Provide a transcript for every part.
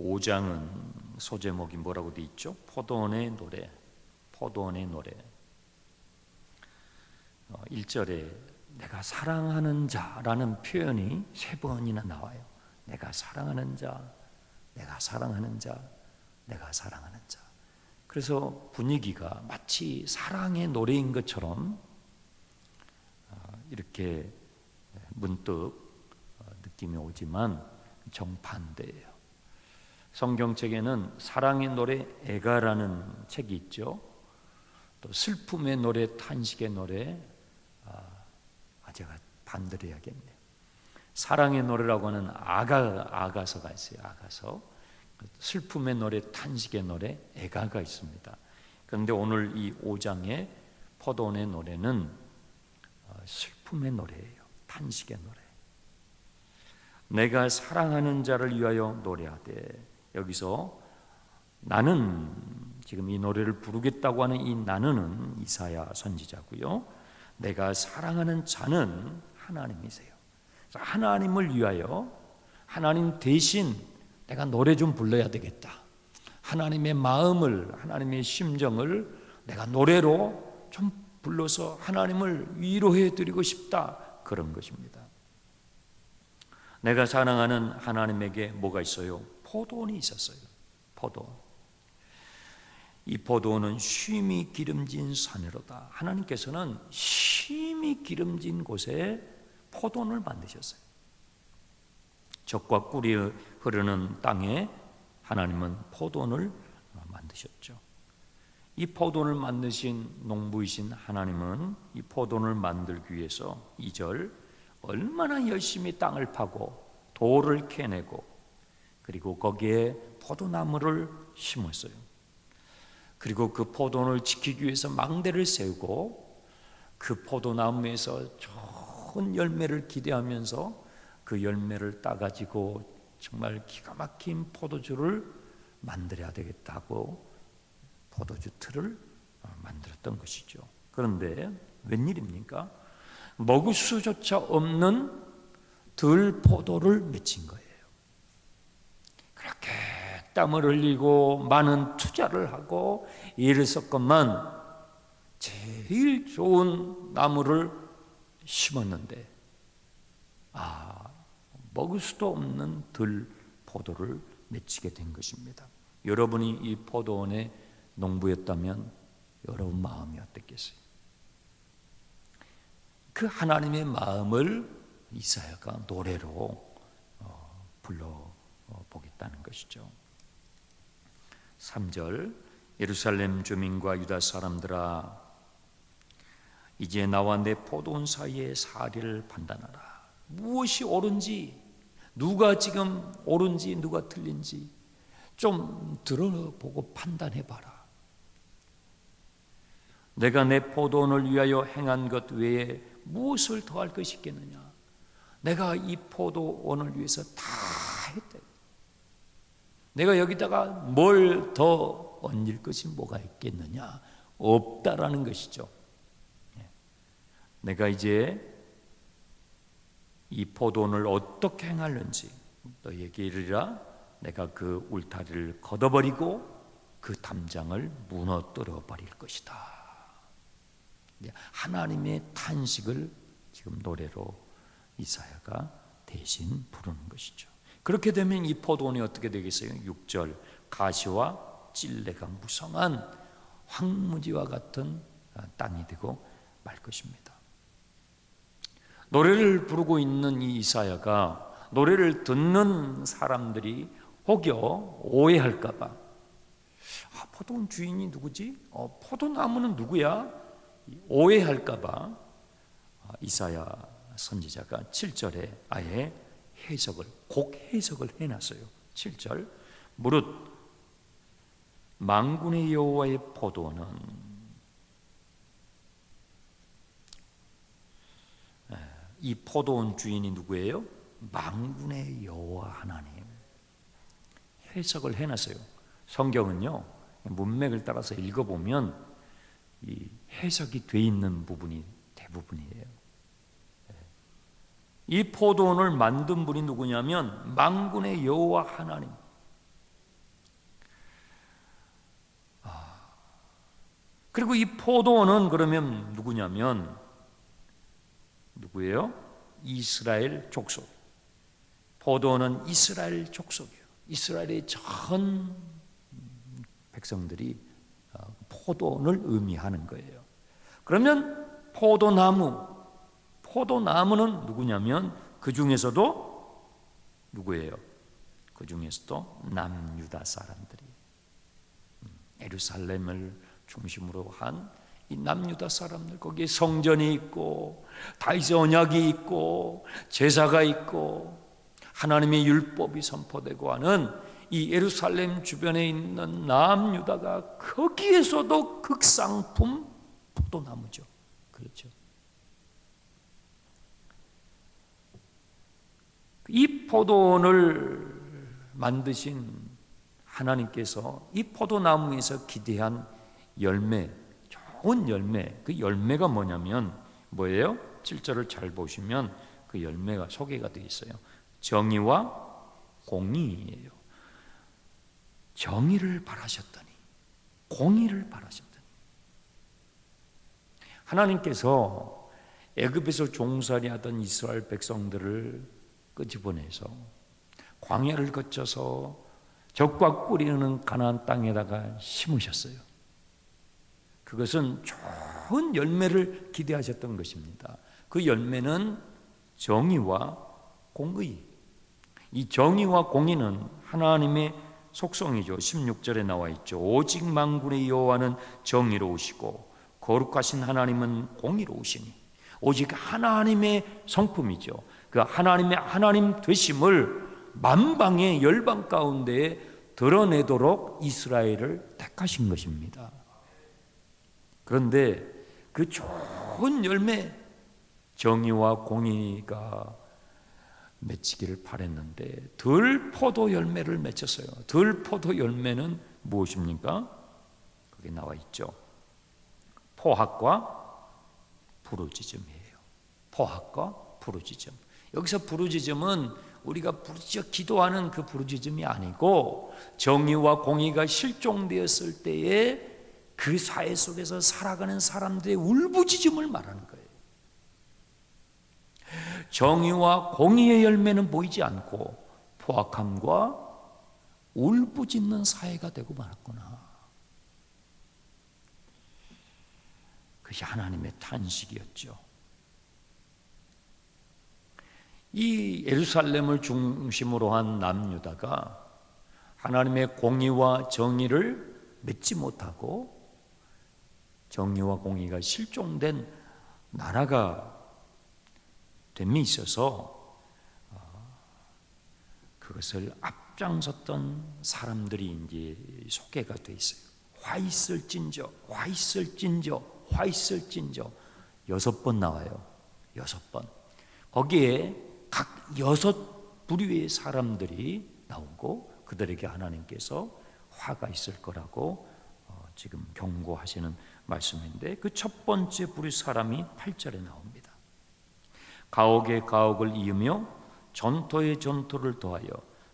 5장은 소제목이 뭐라고 돼 있죠? 포도원의 노래. 포도원의 노래. 1절에 내가 사랑하는 자라는 표현이 3번이나 나와요. 내가 사랑하는 자, 내가 사랑하는 자, 내가 사랑하는 자. 그래서 분위기가 마치 사랑의 노래인 것처럼 이렇게 문득 느낌이 오지만 정반대예요. 성경책에는 사랑의 노래 애가라는 책이 있죠. 또 슬픔의 노래, 탄식의 노래. 제가 반대로 해야겠네요. 사랑의 노래라고 하는 아가서가 있어요. 아가서. 슬픔의 노래, 탄식의 노래, 애가가 있습니다. 그런데 오늘 이 5장의 포도원의 노래는 슬픔의 노래예요. 탄식의 노래. 내가 사랑하는 자를 위하여 노래하되, 여기서 나는, 지금 이 노래를 부르겠다고 하는 이 나는은 이사야 선지자고요. 내가 사랑하는 자는 하나님이세요. 하나님을 위하여, 하나님 대신 내가 노래 좀 불러야 되겠다. 하나님의 마음을, 하나님의 심정을 내가 노래로 좀 불러서 하나님을 위로해 드리고 싶다. 그런 것입니다. 내가 사랑하는 하나님에게 뭐가 있어요? 포도원이 있었어요. 포도원. 이 포도원은 쉼이 기름진 산으로다. 하나님께서는 쉼이 기름진 곳에 포도원을 만드셨어요. 젖과 꿀이 흐르는 땅에 하나님은 포도원을 만드셨죠. 이 포도원을 만드신 농부이신 하나님은 이 포도원을 만들기 위해서 2절 얼마나 열심히 땅을 파고 돌을 캐내고 그리고 거기에 포도나무를 심었어요. 그리고 그 포도원을 지키기 위해서 망대를 세우고 그 포도나무에서 좋은 열매를 기대하면서 그 열매를 따가지고 정말 기가 막힌 포도주를 만들어야 되겠다고 포도주 틀을 만들었던 것이죠. 그런데 웬일입니까? 먹을 수조차 없는 들포도를 맺힌 거예요. 그렇게 땀을 흘리고 많은 투자를 하고 일을 썼건만 제일 좋은 나무를 심었는데 먹을 수도 없는 들포도를 맺히게 된 것입니다. 여러분이 이 포도원의 농부였다면 여러분 마음이 어땠겠어요? 그 하나님의 마음을 이사야가 노래로 불러보겠다는 것이죠. 3절 예루살렘 주민과 유다 사람들아 이제 나와 내 포도원 사이의 사리를 판단하라. 무엇이 옳은지, 누가 지금 옳은지 누가 틀린지 좀 들어보고 판단해봐라. 내가 내 포도원을 위하여 행한 것 외에 무엇을 더할 것이 있겠느냐. 내가 이 포도원을 위해서 다 했다. 내가 여기다가 뭘 더 얹을 것이 뭐가 있겠느냐. 없다라는 것이죠. 내가 이제 이 포도원을 어떻게 행하는지 너희에게 이르리라. 내가 그 울타리를 걷어버리고 그 담장을 무너뜨려 버릴 것이다. 하나님의 탄식을 지금 노래로 이사야가 대신 부르는 것이죠. 그렇게 되면 이 포도원이 어떻게 되겠어요? 6절 가시와 찔레가 무성한 황무지와 같은 땅이 되고 말 것입니다. 노래를 부르고 있는 이 이사야가 노래를 듣는 사람들이 혹여 오해할까 봐 포도원 주인이 누구지? 포도나무는 누구야? 오해할까 봐 이사야 선지자가 7절에 아예 곡 해석을 해놨어요. 7절 무릇 만군의 여호와의 포도원은 이 포도원 주인이 누구예요? 만군의 여호와 하나님. 해석을 해놨어요. 성경은요 문맥을 따라서 읽어보면 이 해석이 돼 있는 부분이 대부분이에요. 이 포도원을 만든 분이 누구냐면 만군의 여호와 하나님. 그리고 이 포도원은 그러면 누구냐면 누구예요? 이스라엘 족속. 포도원은 이스라엘 족속이에요. 이스라엘의 전 백성들이 포도원을 의미하는 거예요. 그러면 포도나무는 누구냐면 그 중에서도 누구예요? 그 중에서도 남유다 사람들이, 예루살렘을 중심으로 한 이 남유다 사람들, 거기에 성전이 있고 다윗의 언약이 있고 제사가 있고 하나님의 율법이 선포되고 하는 이 예루살렘 주변에 있는 남유다가 거기에서도 극상품 포도나무죠. 그렇죠. 이 포도원을 만드신 하나님께서 이 포도나무에서 기대한 열매, 좋은 열매, 그 열매가 뭐냐면 뭐예요? 7절을 잘 보시면 그 열매가 소개가 되어 있어요. 정의와 공의예요. 정의를 바라셨더니, 공의를 바라셨더니, 하나님께서 애굽에서 종살이 하던 이스라엘 백성들을 끄집어내서 광야를 거쳐서 적과 꿀이 흐르는 가나안 땅에다가 심으셨어요. 그것은 좋은 열매를 기대하셨던 것입니다. 그 열매는 정의와 공의. 이 정의와 공의는 하나님의 속성이죠. 16절에 나와 있죠. 오직 만군의 여호와는 정의로우시고 거룩하신 하나님은 공의로우시니. 오직 하나님의 성품이죠. 그 하나님의 하나님 되심을 만방의 열방 가운데에 드러내도록 이스라엘을 택하신 것입니다. 그런데 그 좋은 열매, 정의와 공의가 맺히기를 바랬는데 들포도 열매를 맺혔어요. 들포도 열매는 무엇입니까? 거기 나와 있죠. 포학과 부르짖음이에요. 포학과 부르짖음. 여기서 부르짖음은 우리가 부르짖어 기도하는 그 부르짖음이 아니고 정의와 공의가 실종되었을 때에 그 사회 속에서 살아가는 사람들의 울부짖음을 말하는 거예요. 정의와 공의의 열매는 보이지 않고 포악함과 울부짖는 사회가 되고 말았구나. 그것이 하나님의 탄식이었죠. 이 예루살렘을 중심으로 한 남유다가 하나님의 공의와 정의를 맺지 못하고 정의와 공의가 실종된 나라가 됨에 있어서 그것을 앞장섰던 사람들이 이제 소개가 돼 있어요. 화 있을진저, 화 있을진저, 화 있을진저 6번 나와요. 6번. 거기에 각 6부류의 사람들이 나오고 그들에게 하나님께서 화가 있을 거라고 지금 경고하시는 말씀인데 그 첫 번째 부류 사람이 8절에 나옵니다. 가옥에 가옥을 이으며 전토에 전토를 더하여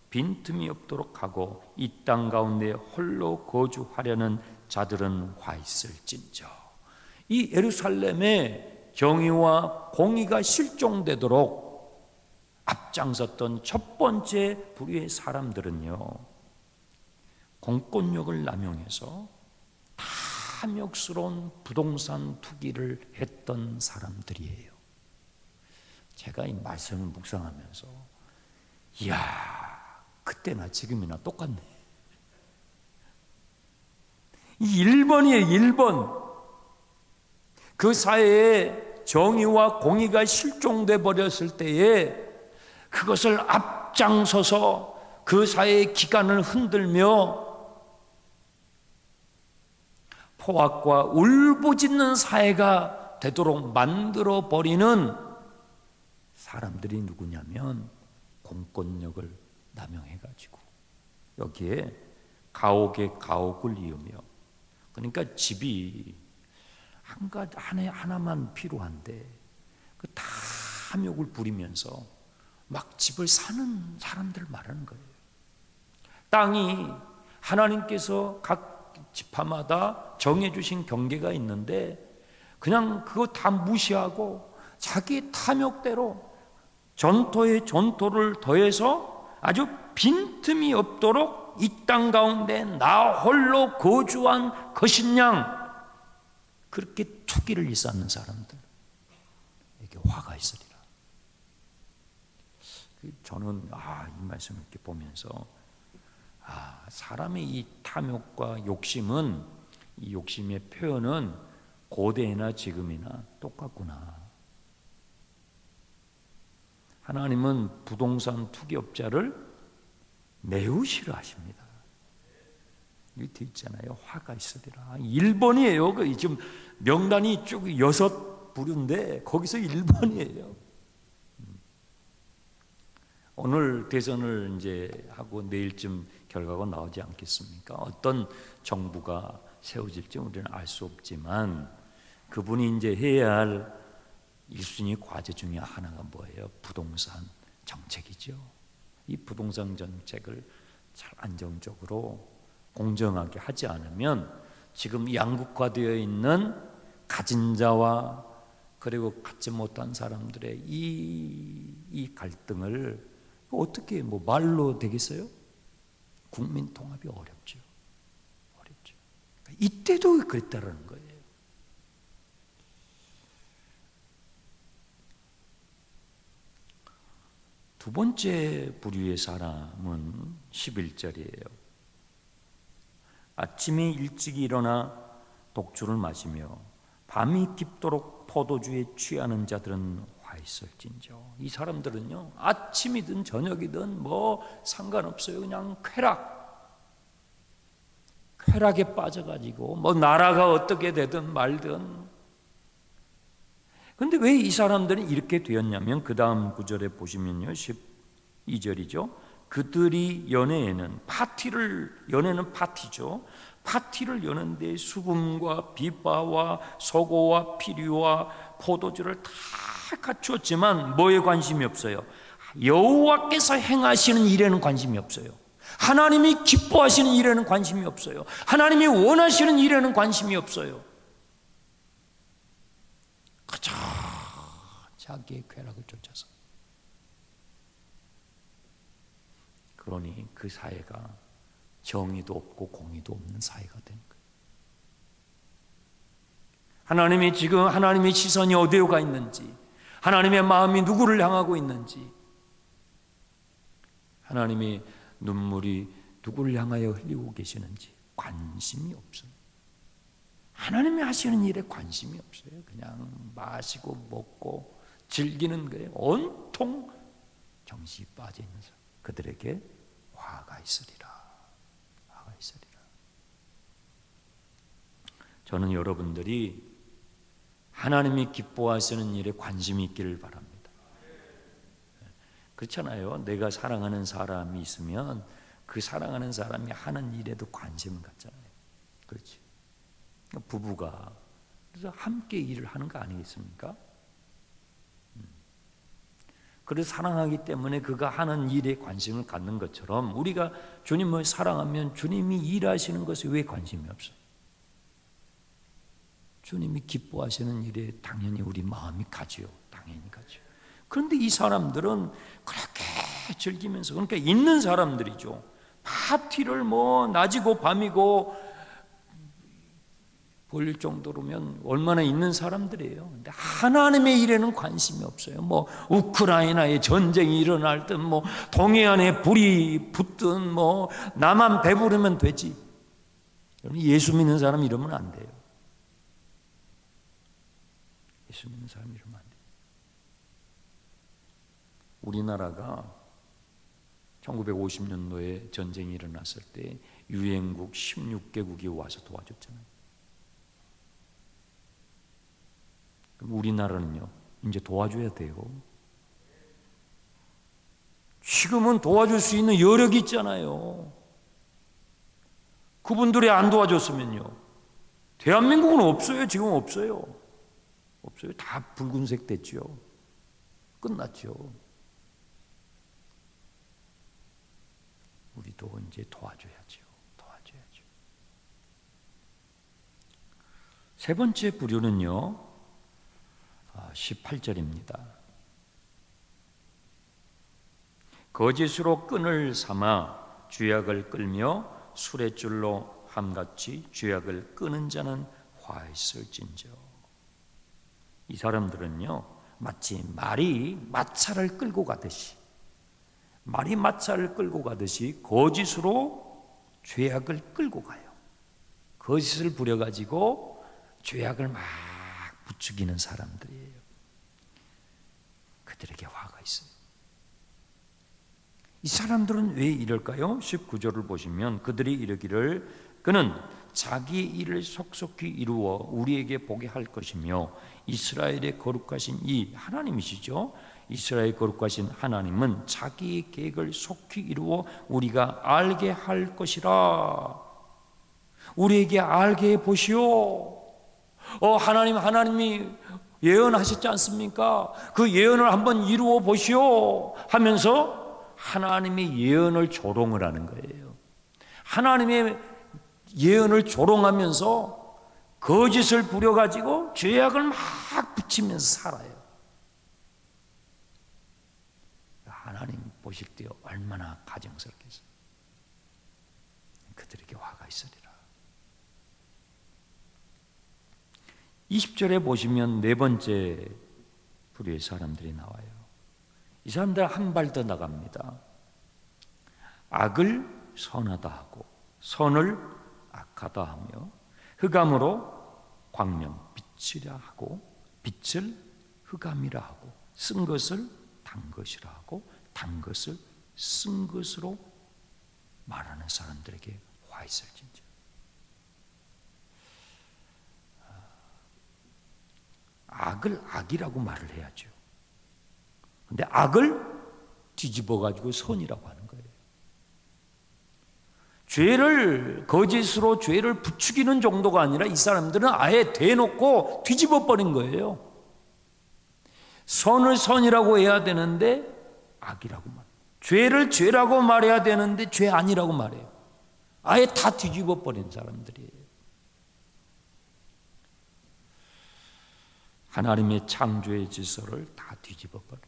빈틈이 없도록 하고 이 땅 가운데 홀로 거주하려는 자들은 화 있을진저. 이 예루살렘의 정의와 공의가 실종되도록 앞장섰던 첫 번째 부류의 사람들은요, 공권력을 남용해서 탐욕스러운 부동산 투기를 했던 사람들이에요. 제가 이 말씀을 묵상하면서 이야, 그때나 지금이나 똑같네. 이 1번이에요. 1번. 그 사회에 정의와 공의가 실종돼 버렸을 때에 그것을 앞장서서 그 사회의 기관을 흔들며 포악과 울부짖는 사회가 되도록 만들어 버리는 사람들이 누구냐면 공권력을 남용해가지고 여기에 가옥에 가옥을 이으며, 그러니까 집이 하나만 필요한데 그 탐욕을 부리면서 막 집을 사는 사람들을 말하는 거예요. 땅이 하나님께서 각 지파마다 정해주신 경계가 있는데 그냥 그거 다 무시하고 자기 탐욕대로 전토에 전토를 더해서 아주 빈틈이 없도록 이 땅 가운데 나 홀로 거주한 거신양, 그렇게 투기를 일삼는 사람들에게 화가 있으리라. 저는 이 말씀을 이렇게 보면서 사람의 이 탐욕과 욕심은, 이 욕심의 표현은 고대나 지금이나 똑같구나. 하나님은 부동산 투기업자를 매우 싫어하십니다. 여기 되어 있잖아요. 화가 있으리라. 1번이에요. 지금 명단이 쭉 6부류인데 거기서 1번이에요. 오늘 대선을 이제 하고 내일쯤 결과가 나오지 않겠습니까? 어떤 정부가 세워질지 우리는 알 수 없지만 그분이 이제 해야 할 1순위 과제 중에 하나가 뭐예요? 부동산 정책이죠. 이 부동산 정책을 잘 안정적으로 공정하게 하지 않으면 지금 양극화되어 있는 가진 자와 그리고 갖지 못한 사람들의 이 갈등을 어떻게 말로 되겠어요? 국민 통합이 어렵죠. 이때도 그랬다라는 거예요. 두 번째 부류의 사람은 11절이에요. 아침에 일찍 일어나 독주를 마시며 밤이 깊도록 포도주에 취하는 자들은 화 있을진저. 이 사람들은요, 아침이든 저녁이든 상관없어요. 그냥 쾌락에 빠져가지고 나라가 어떻게 되든 말든. 근데 왜 이 사람들은 이렇게 되었냐면 그 다음 구절에 보시면요, 12절이죠. 그들이 연애는 파티죠. 파티를 여는데 수금과 비바와 소고와 피류와 포도주를 다 갖추었지만 뭐에 관심이 없어요? 여호와께서 행하시는 일에는 관심이 없어요. 하나님이 기뻐하시는 일에는 관심이 없어요. 하나님이 원하시는 일에는 관심이 없어요. 그저 자기의 쾌락을 쫓아서. 그러니 그 사회가 정의도 없고 공의도 없는 사회가 된 거예요. 하나님이 지금 하나님의 시선이 어디에 가 있는지, 하나님의 마음이 누구를 향하고 있는지, 하나님의 눈물이 누구를 향하여 흘리고 계시는지 관심이 없어요. 하나님이 하시는 일에 관심이 없어요. 그냥 마시고 먹고 즐기는 거예요. 온통 정신이 빠져 있는 사람, 그들에게 화가 있으리라. 화가 있으리라. 저는 여러분들이 하나님이 기뻐하시는 일에 관심이 있기를 바랍니다. 그렇잖아요. 내가 사랑하는 사람이 있으면 그 사랑하는 사람이 하는 일에도 관심을 갖잖아요. 그렇지. 부부가 그래서 함께 일을 하는 거 아니겠습니까? 그래서 사랑하기 때문에 그가 하는 일에 관심을 갖는 것처럼 우리가 주님을 사랑하면 주님이 일하시는 것에 왜 관심이 없어? 주님이 기뻐하시는 일에 당연히 우리 마음이 가지요. 당연히 가지요. 그런데 이 사람들은 그렇게 즐기면서, 그러니까 있는 사람들이죠. 파티를 낮이고 밤이고 볼 정도로면 얼마나 있는 사람들이에요. 근데 하나님의 일에는 관심이 없어요. 우크라이나에 전쟁이 일어날 든 동해안에 불이 붙든 나만 배부르면 되지. 예수 믿는 사람 이러면 안 돼요. 예수 믿는 사람 이러면 안 돼요. 우리나라가 1950년도에 전쟁이 일어났을 때 유엔국 16개국이 와서 도와줬잖아요. 그럼 우리나라는요, 이제 도와줘야 돼요. 지금은 도와줄 수 있는 여력이 있잖아요. 그분들이 안 도와줬으면요, 대한민국은 없어요. 지금 없어요. 다 붉은색 됐죠. 끝났죠. 우리도 이제 도와줘야죠. 세 번째 부류는요, 18절입니다. 거짓으로 끈을 삼아 죄악을 끌며 수레줄로 함같이 죄악을 끄는 자는 화 있을진저. 이 사람들은요, 마치 말이 마차를 끌고 가듯이 거짓으로 죄악을 끌고 가요. 거짓을 부려가지고 죄악을 막 부추기는 사람들이에요. 그들에게 화가 있어요. 이 사람들은 왜 이럴까요? 19절을 보시면 그들이 이르기를 그는 자기 일을 속속히 이루어 우리에게 보게 할 것이며 이스라엘의 거룩하신 이 하나님이시죠. 이스라엘 거룩하신 하나님은 자기의 계획을 속히 이루어 우리가 알게 할 것이라. 우리에게 알게 해 보시오. 하나님이 예언하셨지 않습니까? 그 예언을 한번 이루어 보시오 하면서 하나님의 예언을 조롱을 하는 거예요. 하나님의 예언을 조롱하면서 거짓을 부려가지고 죄악을 막 붙이면서 살아요. 하나님 보실 때 얼마나 가증스럽겠어요. 그들에게 화가 있으리라. 20절에 보시면 네 번째 부류의 사람들이 나와요. 이 사람들 한 발 더 나갑니다. 악을 선하다 하고 선을 악하다 하며 흑암으로 광명 빛이라 하고 빛을 흑암이라 하고 쓴 것을 단 것이라 하고 단 것을 쓴 것으로 말하는 사람들에게 화 있을진저. 악을 악이라고 말을 해야죠. 근데 악을 뒤집어 가지고 선이라고 하는 거예요. 거짓으로 죄를 부추기는 정도가 아니라 이 사람들은 아예 대놓고 뒤집어 버린 거예요. 선을 선이라고 해야 되는데 악이라고 말해요. 죄를 죄라고 말해야 되는데 죄 아니라고 말해요. 아예 다 뒤집어 버린 사람들이에요. 하나님의 창조의 질서를 다 뒤집어 버린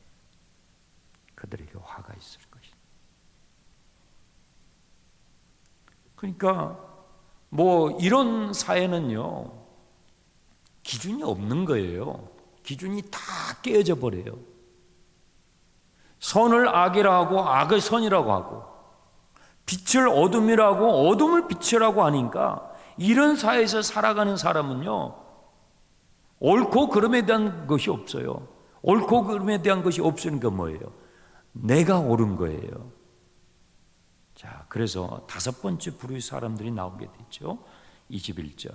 그들에게 화가 있을 것이다. 그러니까 이런 사회는요, 기준이 없는 거예요. 기준이 다 깨어져 버려요. 선을 악이라고 하고 악을 선이라고 하고 빛을 어둠이라고 어둠을 빛이라고 하니까 이런 사회에서 살아가는 사람은요, 옳고 그름에 대한 것이 없어요. 옳고 그름에 대한 것이 없으니까 뭐예요? 내가 옳은 거예요. 자, 그래서 다섯 번째 부류의 사람들이 나오게 됐죠. 21절.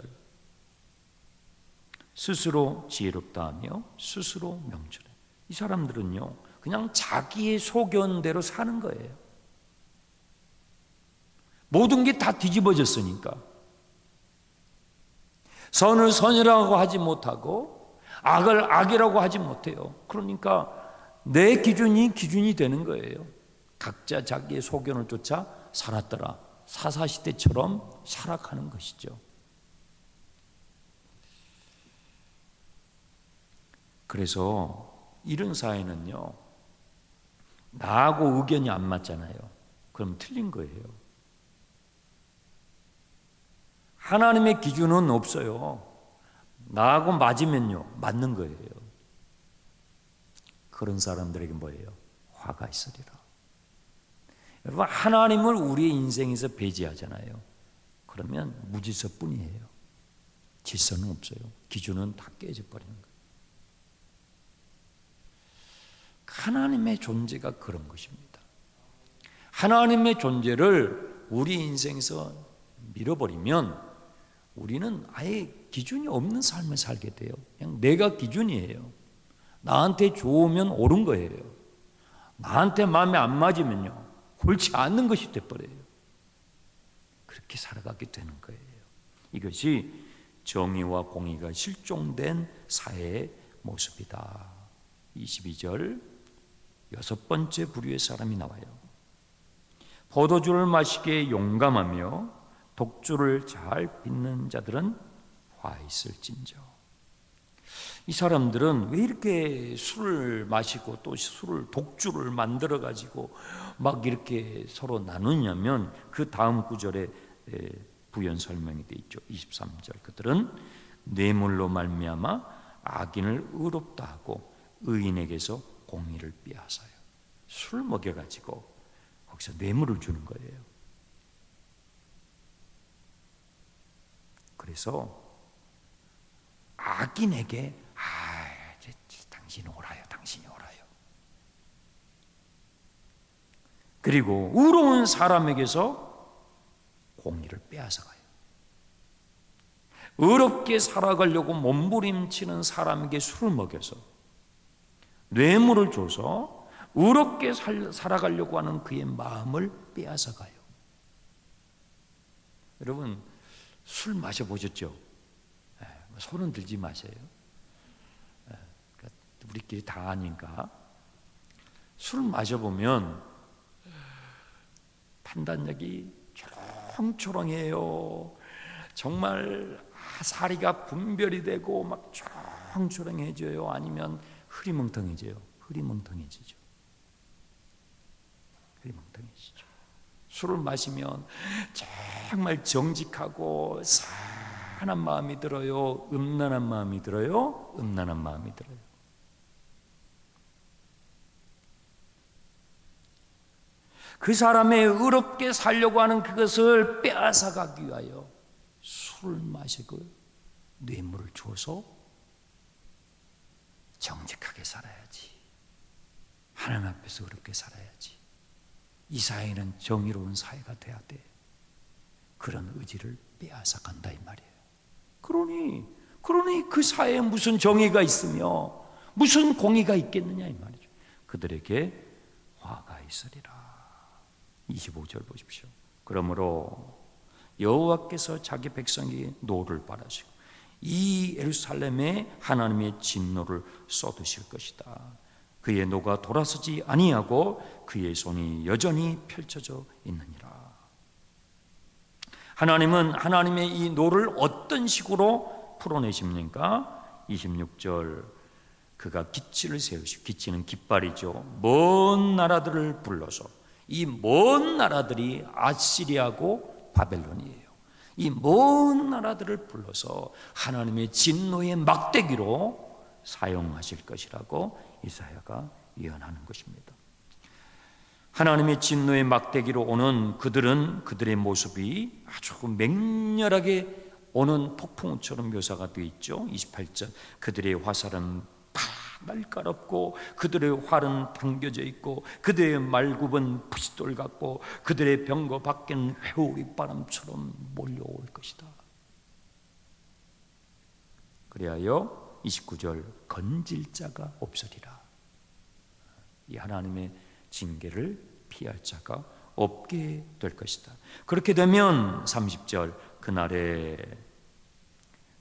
스스로 지혜롭다 하며 스스로 명철해. 이 사람들은요, 그냥 자기의 소견대로 사는 거예요. 모든 게 다 뒤집어졌으니까. 선을 선이라고 하지 못하고 악을 악이라고 하지 못해요. 그러니까 내 기준이 되는 거예요. 각자 자기의 소견을 쫓아 살았더라. 사사시대처럼 살아가는 것이죠. 그래서 이런 사회는요, 나하고 의견이 안 맞잖아요. 그럼 틀린 거예요. 하나님의 기준은 없어요. 나하고 맞으면요, 맞는 거예요. 그런 사람들에게 뭐예요? 화가 있으리라. 여러분, 하나님을 우리의 인생에서 배제하잖아요. 그러면 무질서뿐이에요. 질서는 없어요. 기준은 다 깨져버리는 거예요. 하나님의 존재가 그런 것입니다. 하나님의 존재를 우리 인생에서 밀어버리면 우리는 아예 기준이 없는 삶을 살게 돼요. 그냥 내가 기준이에요. 나한테 좋으면 옳은 거예요. 나한테 마음에 안 맞으면요, 옳지 않는 것이 돼버려요. 그렇게 살아가게 되는 거예요. 이것이 정의와 공의가 실종된 사회의 모습이다. 22절 여섯 번째 부류의 사람이 나와요. 포도주를 마시기에 용감하며 독주를 잘 빚는 자들은 화 있을진저. 이 사람들은 왜 이렇게 술을 마시고 또 술을 독주를 만들어 가지고 막 이렇게 서로 나누냐면 그 다음 구절에 부연 설명이 되어 있죠. 23절. 그들은 뇌물로 말미암아 악인을 의롭다 하고 의인에게서 공의를 빼앗아요. 술 먹여 가지고 거기서 뇌물을 주는 거예요. 그래서 악인에게 당신이 옳아요, 당신이 옳아요. 그리고 의로운 사람에게서 공의를 빼앗아가요. 의롭게 살아가려고 몸부림치는 사람에게 술을 먹여서 뇌물을 줘서 의롭게 살아가려고 하는 그의 마음을 빼앗아가요. 여러분 술 마셔보셨죠? 손은 들지 마세요. 우리끼리 다 아니까. 술 마셔보면 판단력이 초롱초롱해요. 정말 사리가 분별이 되고 막 초롱초롱해져요. 아니면 흐리멍텅해져요. 흐리멍텅해지죠. 흐리멍텅해지죠. 술을 마시면 정말 정직하고 산한 마음이 들어요? 음란한 마음이 들어요? 음란한 마음이 들어요. 그 사람의 의롭게 살려고 하는 그것을 빼앗아가기 위하여 술을 마시고 뇌물을 줘서 정직하게 살아야지, 하나님 앞에서 의롭게 살아야지, 이 사회는 정의로운 사회가 돼야 돼, 그런 의지를 빼앗아간다 이 말이에요. 그러니 그 사회에 무슨 정의가 있으며 무슨 공의가 있겠느냐 이 말이죠. 그들에게 화가 있으리라. 25절 보십시오. 그러므로 여호와께서 자기 백성에게 노를 바라시고 이 예루살렘에 하나님의 진노를 쏟으실 것이다. 그의 노가 돌아서지 아니하고 그의 손이 여전히 펼쳐져 있느니라. 하나님은 하나님의 이 노를 어떤 식으로 풀어내십니까? 26절 그가 기치를 세우시고, 기치는 깃발이죠. 먼 나라들을 불러서, 이 먼 나라들이 아시리아고 바벨론이에요. 이 먼 나라들을 불러서 하나님의 진노의 막대기로 사용하실 것이라고 이사야가 예언하는 것입니다. 하나님의 진노의 막대기로 오는 그들은 그들의 모습이 아주 맹렬하게 오는 폭풍처럼 묘사가 되어 있죠. 28절 그들의 화살은 날카롭고 그들의 활은 당겨져 있고 그들의 말굽은 부싯돌 같고 그들의 병거 밖에는 회오리 바람처럼 몰려올 것이다. 그리하여 29절 건질 자가 없으리라. 이 하나님의 징계를 피할 자가 없게 될 것이다. 그렇게 되면 30절 그날에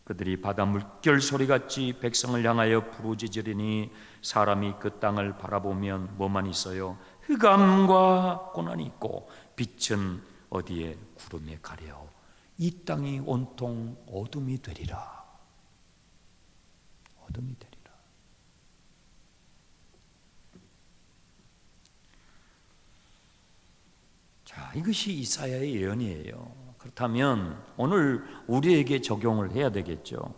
그들이 바다 물결 소리같이 백성을 향하여 부르짖으리니 사람이 그 땅을 바라보면 뭐만 있어요? 흑암과 고난이 있고 빛은 어디에 구름에 가려 이 땅이 온통 어둠이 되리라. 어둠이 되리라. 자, 이것이 이사야의 예언이에요. 그렇다면 오늘 우리에게 적용을 해야 되겠죠.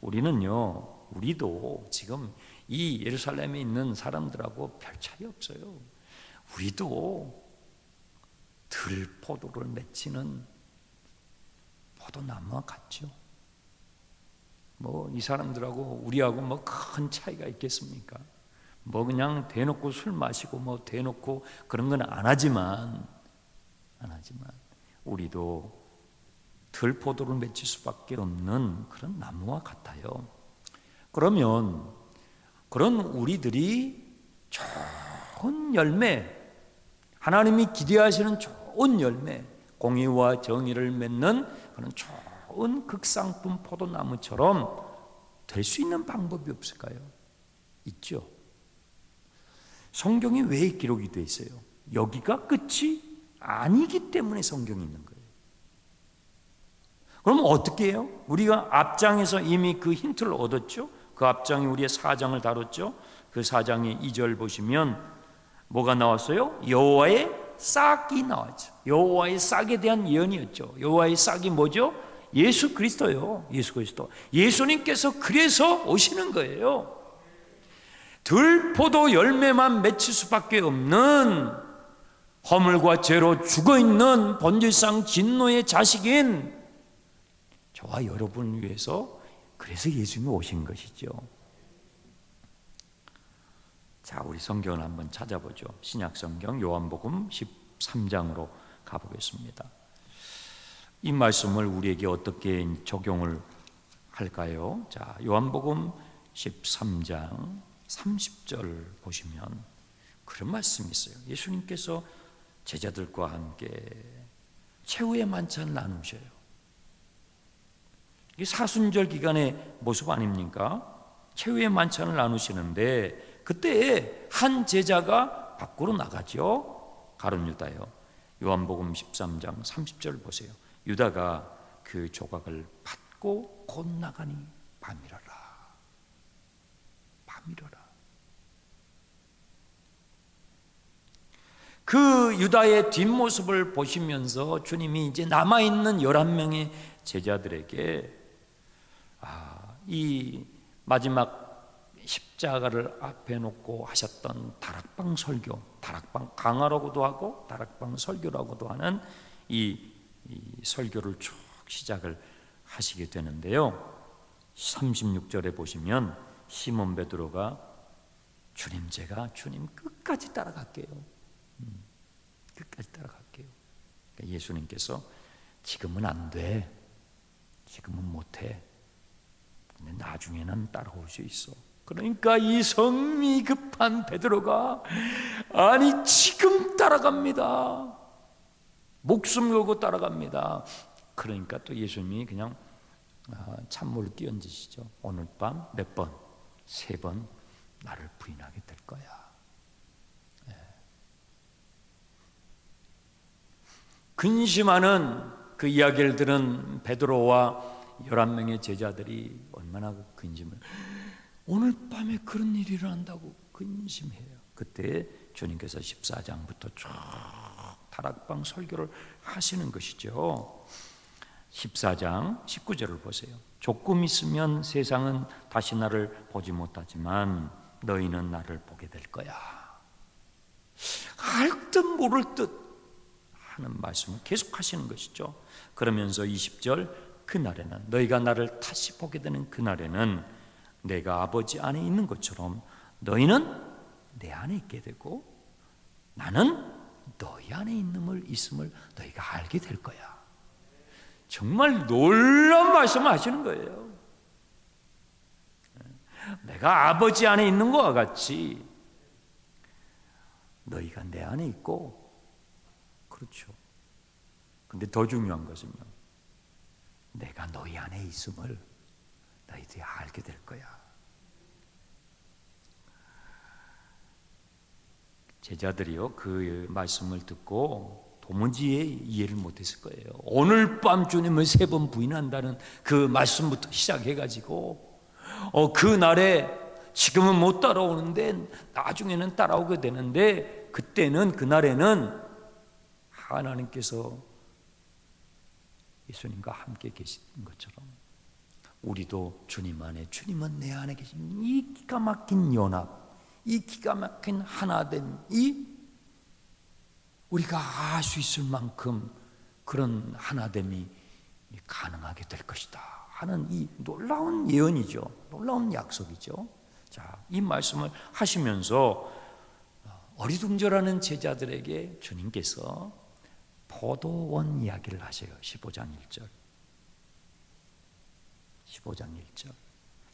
우리도 지금 이 예루살렘에 있는 사람들하고 별 차이 없어요. 우리도 들포도를 맺히는 포도나무와 같죠. 이 사람들하고 우리하고 큰 차이가 있겠습니까? 그냥 대놓고 술 마시고 대놓고 그런 건 안 하지만 우리도 들포도를 맺힐 수밖에 없는 그런 나무와 같아요. 그러면 그런 우리들이 좋은 열매, 하나님이 기대하시는 좋은 열매, 공의와 정의를 맺는 그런 좋은 극상품 포도나무처럼 될 수 있는 방법이 없을까요? 있죠. 성경에 왜 기록이 되어 있어요? 여기가 끝이 아니기 때문에 성경이 있는 거예요. 그럼 어떻게 해요? 우리가 앞장에서 이미 그 힌트를 얻었죠. 그 앞장이 우리의 사장을 다뤘죠. 그 사장의 2절 보시면 뭐가 나왔어요? 여호와의 싹이 나왔죠. 여호와의 싹에 대한 예언이었죠. 여호와의 싹이 뭐죠? 예수 그리스도요. 예수 그리스도. 예수님께서 그래서 오시는 거예요. 들포도 열매만 맺힐 수밖에 없는 허물과 죄로 죽어있는 본질상 진노의 자식인 저와 여러분을 위해서 그래서 예수님이 오신 것이죠. 자, 우리 성경을 한번 찾아보죠. 신약 성경 요한복음 13장으로 가보겠습니다. 이 말씀을 우리에게 어떻게 적용을 할까요? 자, 요한복음 13장 30절 보시면 그런 말씀이 있어요. 예수님께서 제자들과 함께 최후의 만찬을 나누셔요. 이게 사순절 기간의 모습 아닙니까? 최후의 만찬을 나누시는데 그때 한 제자가 밖으로 나가죠. 가룟 유다요. 요한복음 13장 30절 보세요. 유다가 그 조각을 받고 곧 나가니 밤이라라. 밤이라라. 그 유다의 뒷모습을 보시면서 주님이 이제 남아있는 11명의 제자들에게 이 마지막 십자가를 앞에 놓고 하셨던 다락방 설교, 다락방 강화라고도 하고 다락방 설교라고도 하는 이 설교를 쭉 시작을 하시게 되는데요. 36절에 보시면 시몬 베드로가 주님, 제가 주님 끝까지 따라갈게요. 끝까지 따라갈게요. 그러니까 예수님께서 지금은 안 돼, 지금은 못해, 근데 나중에는 따라올 수 있어. 그러니까 이 성미 급한 베드로가 아니 지금 따라갑니다. 목숨 걸고 따라갑니다. 그러니까 또 예수님이 그냥 찬물을 끼얹으시죠. 오늘 밤 몇 번? 3번 나를 부인하게 될 거야. 근심하는 그 이야기를 들은 베드로와 11명의 제자들이 얼마나 근심을, 오늘 밤에 그런 일이 일어난다고 근심해요. 그때 주님께서 14장부터 쭉 다락방 설교를 하시는 것이죠. 14장 19절을 보세요. 조금 있으면 세상은 다시 나를 보지 못하지만 너희는 나를 보게 될 거야. 알 듯 모를 듯 하는 말씀을 계속 하시는 것이죠. 그러면서 20절, 그날에는 너희가 나를 다시 보게 되는 그날에는 내가 아버지 안에 있는 것처럼 너희는 내 안에 있게 되고 나는 너희 안에 있음을 너희가 알게 될 거야. 정말 놀라운 말씀을 하시는 거예요. 내가 아버지 안에 있는 것과 같이 너희가 내 안에 있고, 그렇죠. 근데 더 중요한 것은요, 내가 너희 안에 있음을 너희들이 알게 될 거야. 제자들이요, 그 말씀을 듣고 도무지 이해를 못했을 거예요. 오늘 밤 주님을 3번 부인한다는 그 말씀부터 시작해가지고 그날에 지금은 못 따라오는데 나중에는 따라오게 되는데, 그때는 그날에는 하나님께서 예수님과 함께 계신 것처럼 우리도 주님 안에, 주님은 내 안에 계신 이 기가 막힌 연합, 이 기가 막힌 하나됨이 우리가 알 수 있을 만큼 그런 하나됨이 가능하게 될 것이다 하는 이 놀라운 예언이죠. 놀라운 약속이죠. 자, 이 말씀을 하시면서 어리둥절하는 제자들에게 주님께서 포도원 이야기를 하세요. 15장 1절. 15장 1절.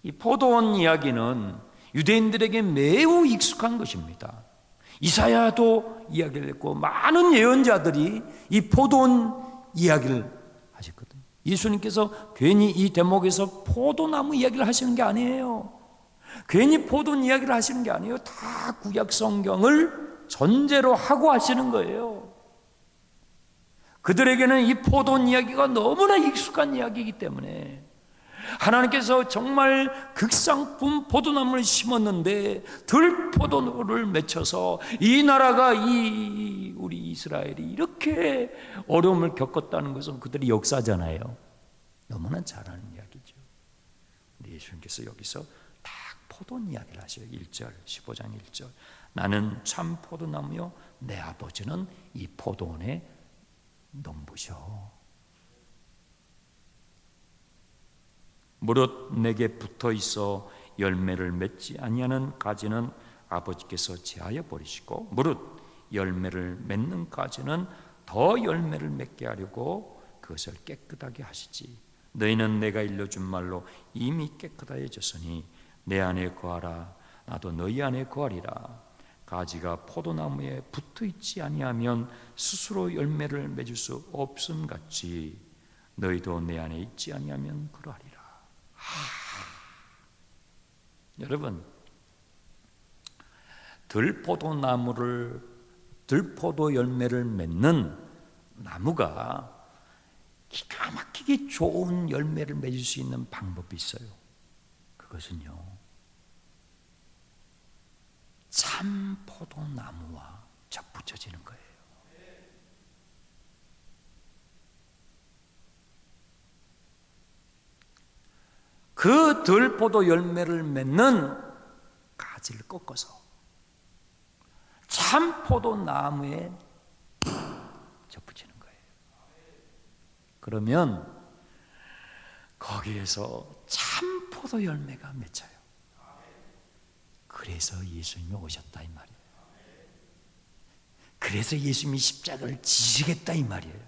이 포도원 이야기는 유대인들에게 매우 익숙한 것입니다. 이사야도 이야기를 했고 많은 예언자들이 이 포도원 이야기를 하셨거든요. 예수님께서 괜히 이 대목에서 포도나무 이야기를 하시는 게 아니에요. 괜히 포도원 이야기를 하시는 게 아니에요. 다 구약 성경을 전제로 하고 하시는 거예요. 그들에게는 이 포도원 이야기가 너무나 익숙한 이야기이기 때문에 하나님께서 정말 극상품 포도나무를 심었는데 들포도를 맺혀서 이 나라가 우리 이스라엘이 이렇게 어려움을 겪었다는 것은 그들의 역사잖아요. 너무나 잘 아는 이야기죠. 근데 예수님께서 여기서 딱 포도원 이야기를 하셔요. 1절 15장 1절 나는 참 포도나무요 내 아버지는 이 포도원의 농부셔. 무릇 내게 붙어 있어 열매를 맺지 아니하는 가지는 아버지께서 제하여 버리시고 무릇 열매를 맺는 가지는 더 열매를 맺게 하려고 그것을 깨끗하게 하시지. 너희는 내가 일러준 말로 이미 깨끗하여졌으니 내 안에 거하라 나도 너희 안에 거하리라. 가지가 포도나무에 붙어 있지 아니하면 스스로 열매를 맺을 수 없음 같이 너희도 내 안에 있지 아니하면 그러하리라. 여러분, 들포도 열매를 맺는 나무가 기가 막히게 좋은 열매를 맺을 수 있는 방법이 있어요. 그것은요, 참 포도나무와 접붙여지는 거예요. 그 들포도 열매를 맺는 가지를 꺾어서 참 포도나무에 접붙이는 거예요. 그러면 거기에서 참 포도 열매가 맺혀요. 그래서 예수님이 오셨다 이 말이에요. 그래서 예수님이 십자가를 지시겠다 이 말이에요.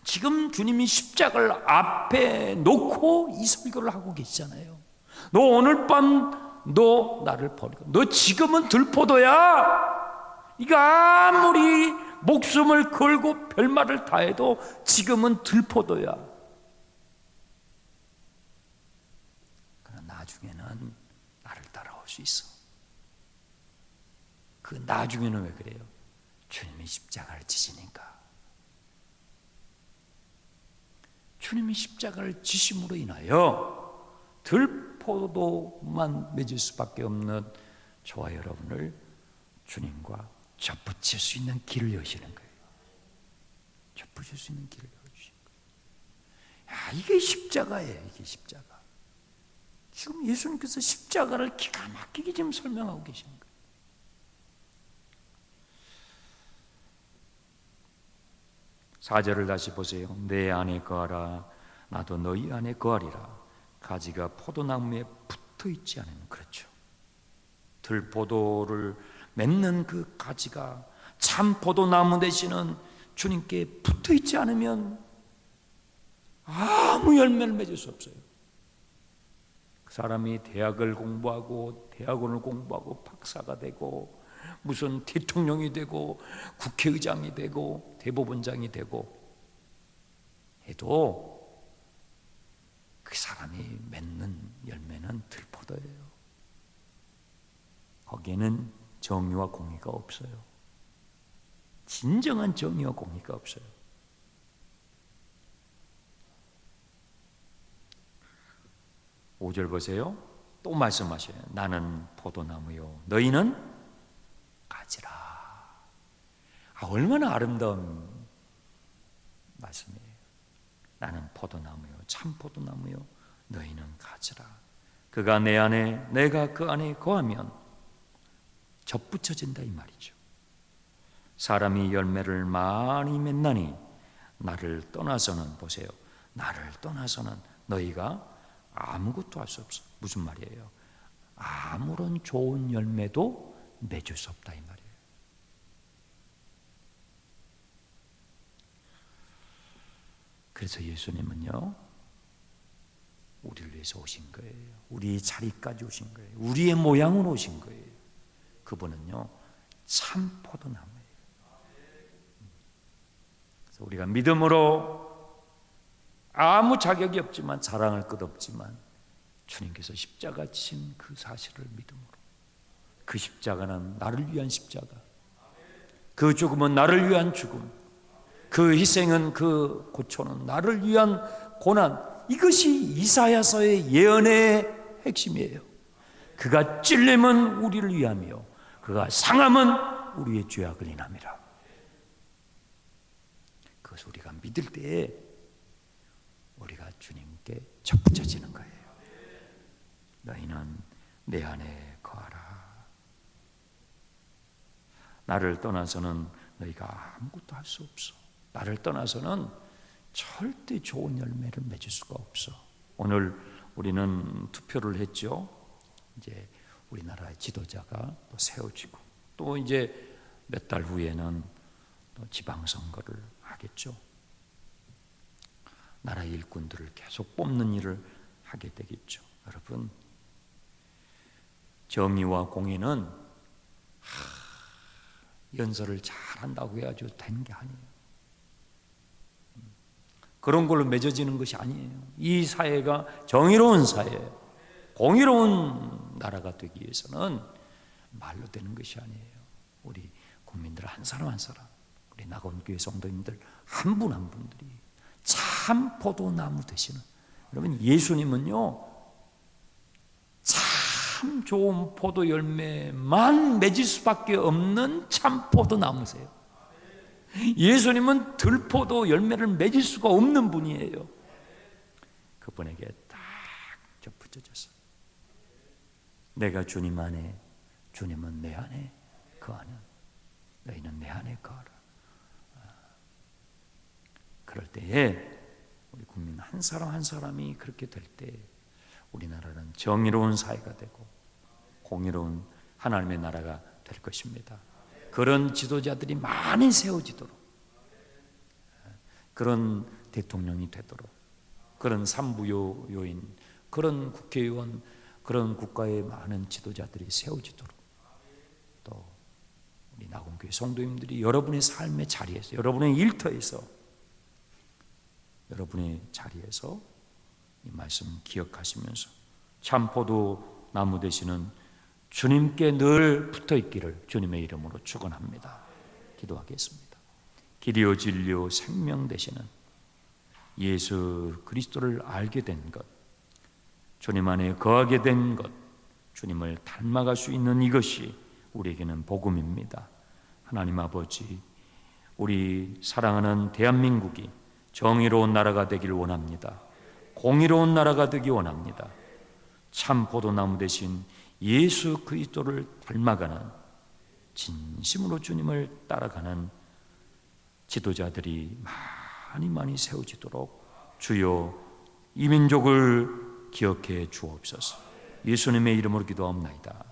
지금 주님이 십자가를 앞에 놓고 이 설교를 하고 계시잖아요. 너 오늘 밤 너 나를 버리고 너 지금은 들포도야. 네가 아무리 목숨을 걸고 별말을 다해도 지금은 들포도야. 그러나 나중에는 나를 따라올 수 있어. 그 나중에는 왜 그래요? 주님이 십자가를 지시니까. 주님이 십자가를 지심으로 인하여 들포도만 맺을 수밖에 없는 저와 여러분을 주님과 접붙일 수 있는 길을 여시는 거예요. 접붙일 수 있는 길을 열어주신 거예요. 야, 이게 십자가예요. 이게 십자가. 지금 예수님께서 십자가를 기가 막히게 지금 설명하고 계시는 거예요. 사절을 다시 보세요. 내 안에 거하라 나도 너희 안에 거하리라. 가지가 포도나무에 붙어 있지 않으면 그렇죠. 들포도를 맺는 그 가지가 참 포도나무 되시는 주님께 붙어 있지 않으면 아무 열매를 맺을 수 없어요. 그 사람이 대학을 공부하고 대학원을 공부하고 박사가 되고 무슨 대통령이 되고 국회의장이 되고 대법원장이 되고 해도 그 사람이 맺는 열매는 들포도예요. 거기에는 정의와 공의가 없어요. 진정한 정의와 공의가 없어요. 5절 보세요. 또 말씀하셔요. 나는 포도나무요 너희는 가지라. 얼마나 아름다운 말씀이에요. 나는 포도나무요 참 포도나무요 너희는 가지라. 그가 내 안에 내가 그 안에 거하면 접붙여진다 이 말이죠. 사람이 열매를 많이 맺나니 나를 떠나서는 보세요. 나를 떠나서는 너희가 아무것도 할 수 없어. 무슨 말이에요? 아무런 좋은 열매도 맺을 수 없다 이 말이에요. 그래서 예수님은요 우리를 위해서 오신 거예요. 우리의 자리까지 오신 거예요. 우리의 모양으로 오신 거예요. 그분은요 참 포도나무예요. 그래서 우리가 믿음으로 아무 자격이 없지만 자랑할 것 없지만 주님께서 십자가 지신 그 사실을 믿음으로 그 십자가는 나를 위한 십자가, 그 죽음은 나를 위한 죽음, 그 희생은, 그 고초는 나를 위한 고난, 이것이 이사야서의 예언의 핵심이에요. 그가 찔림은 우리를 위함이요 그가 상함은 우리의 죄악을 인함이라. 그것을 우리가 믿을 때에 우리가 주님께 접붙여지는 거예요. 너희는 내 안에 거하라. 나를 떠나서는 너희가 아무것도 할 수 없어. 나를 떠나서는 절대 좋은 열매를 맺을 수가 없어. 오늘 우리는 투표를 했죠. 이제 우리나라의 지도자가 또 세워지고, 또 이제 몇 달 후에는 또 지방선거를 하겠죠. 나라 일꾼들을 계속 뽑는 일을 하게 되겠죠. 여러분, 정의와 공의는 연설을 잘한다고 해가지고 된 게 아니에요. 그런 걸로 맺어지는 것이 아니에요. 이 사회가 정의로운 사회, 공의로운 나라가 되기 위해서는 말로 되는 것이 아니에요. 우리 국민들 한 사람 한 사람, 우리 낙원교회 성도님들 한 분 한 분들이 참 포도나무 되시는, 여러분 예수님은요 참 좋은 포도 열매만 맺을 수밖에 없는 참 포도나무세요. 예수님은 들포도 열매를 맺을 수가 없는 분이에요. 그분에게 딱 접붙여져서 내가 주님 안에, 주님은 내 안에 거하는, 너희는 내 안에 거하라. 그럴 때에 우리 국민 한 사람 한 사람이 그렇게 될 때 우리나라는 정의로운 사회가 되고 공의로운 하나님의 나라가 될 것입니다. 그런 지도자들이 많이 세워지도록, 그런 대통령이 되도록, 그런 삼부요인, 그런 국회의원, 그런 국가의 많은 지도자들이 세워지도록, 또 우리 낙원교회 성도님들이 여러분의 삶의 자리에서, 여러분의 일터에서, 여러분의 자리에서 이 말씀 기억하시면서 참포도 나무 되시는 주님께 늘 붙어 있기를 주님의 이름으로 축원합니다. 기도하겠습니다. 길이요 진리요 생명 되시는 예수 그리스도를 알게 된 것, 주님 안에 거하게 된 것, 주님을 닮아갈 수 있는 이것이 우리에게는 복음입니다. 하나님 아버지, 우리 사랑하는 대한민국이 정의로운 나라가 되길 원합니다. 공의로운 나라가 되기 원합니다. 참 포도나무 대신 예수 그리스도를 닮아가는, 진심으로 주님을 따라가는 지도자들이 많이 세워지도록 주여 이 민족을 기억해 주옵소서. 예수님의 이름으로 기도합나이다.